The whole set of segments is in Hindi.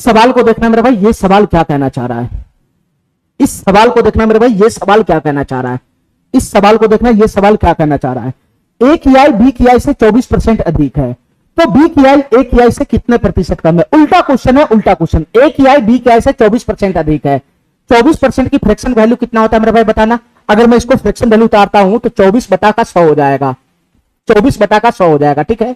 सवाल को देखना मेरे भाई, ये सवाल क्या कहना चाह रहा है, इस सवाल को देखना मेरे भाई, ये सवाल क्या कहना चाह रहा है, इस सवाल को देखना, ये सवाल क्या कहना चाह रहा है। ए की आई बी की आई से 24% अधिक है, तो बी की आई ए की आई से कितने प्रतिशत कम है। उल्टा क्वेश्चन है, उल्टा क्वेश्चन। ए की आई बी की आई से 24% अधिक है, 24% की फ्रैक्शन वैल्यू कितना होता है मेरे भाई बताना। अगर मैं इसको फ्रैक्शन वैल्यू उतारता हूं तो 24/100 हो जाएगा, 24/100 हो जाएगा, ठीक है।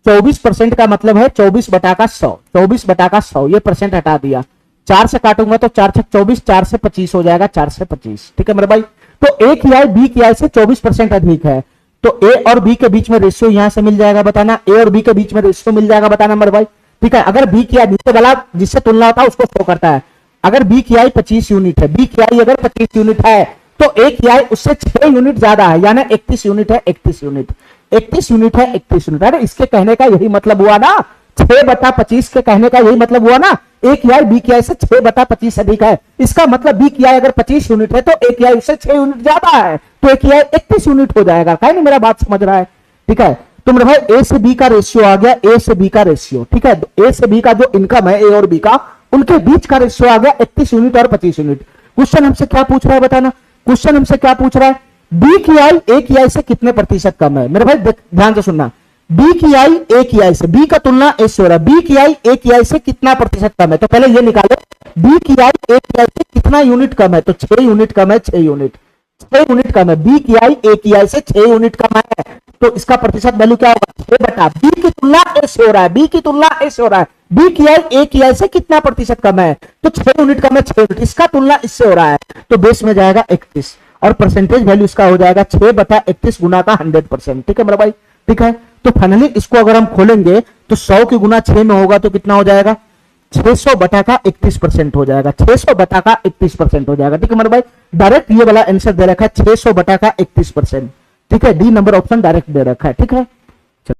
24% का मतलब है 24/100, 24/100, ये परसेंट हटा दिया, 4 से काटूंगा तो 4 से 24, 4 से 25 हो जाएगा, 4 से 25, ठीक है मेरे भाई। तो ए की आई बी की आई से 24% अधिक है, तो ए और बी के बीच में रेशियो यहां से मिल जाएगा बताना, ए और बी के बीच में रेशियो मिल जाएगा बताना मेरे भाई, ठीक है। अगर बी की आई नीचे वाला जिससे तुलना होता है उसको शो करता है, अगर बी की आई 25 यूनिट है, बी की आई अगर 25 यूनिट है तो ए की आई उससे 6 यूनिट ज्यादा है, यानी 31 यूनिट है, 31 यूनिट, 31 यूनिट है, 31 यूनिट। अरे इसके कहने का यही मतलब हुआ ना, 6/25 के कहने का यही मतलब हुआ ना, ए की आई बी की आई से 6/25 अधिक है, इसका मतलब बी की आई अगर 25 यूनिट है तो ए की आई उससे 6 यूनिट ज्यादा है, तो ए की आई 31 यूनिट हो जाएगा। क्या नहीं मेरा बात समझ रहा है, ठीक है। तो मेरे भाई ए से बी का रेशियो आ गया, ए से बी का रेशियो, ठीक है। ए से बी का जो इनकम है ए और बी का, उनके बीच का रेशियो आ गया 31 यूनिट और 25 यूनिट। क्वेश्चन हमसे क्या पूछ रहा है बताना, क्वेश्चन हमसे क्या पूछ रहा है, बी की आई ए की आई से कितने प्रतिशत कम है। मेरे भाई ध्यान से सुनना, बी की आई ए की आई से, बी का तुलना ए से हो रहा है, बी की आई ए की आई से कितना प्रतिशत कम है। तो पहले ये निकालो, बी की आई ए की आई से कितना यूनिट कम है, तो 6 यूनिट कम है, 6 यूनिट, 6 यूनिट कम है, बी की आई ए की आई से 6 यूनिट कम है, तो इसका प्रतिशत वैल्यू क्या होगा, 6 बी की तुलना ए से हो रहा है, बी की तुलना ए से हो रहा है, बी की आई ए की आई से कितना प्रतिशत कम है, तो 6 यूनिट कम है, 6 यूनिट, इसका तुलना इससे हो रहा है, तो बेस में जाएगा 31 और परसेंटेज वैल्यू इसका हो जाएगा 6/31 गुना का 100%, ठीक है मेरा भाई, ठीक है। तो फाइनली इसको अगर हम खोलेंगे तो 100 की गुना 6 में होगा तो कितना हो जाएगा, 600/31% हो जाएगा, 600/31% हो जाएगा, ठीक है मेरे भाई। डायरेक्ट ये वाला आंसर दे रखा है 600/31%, ठीक है। डी नंबर ऑप्शन डायरेक्ट दे रखा है, ठीक है।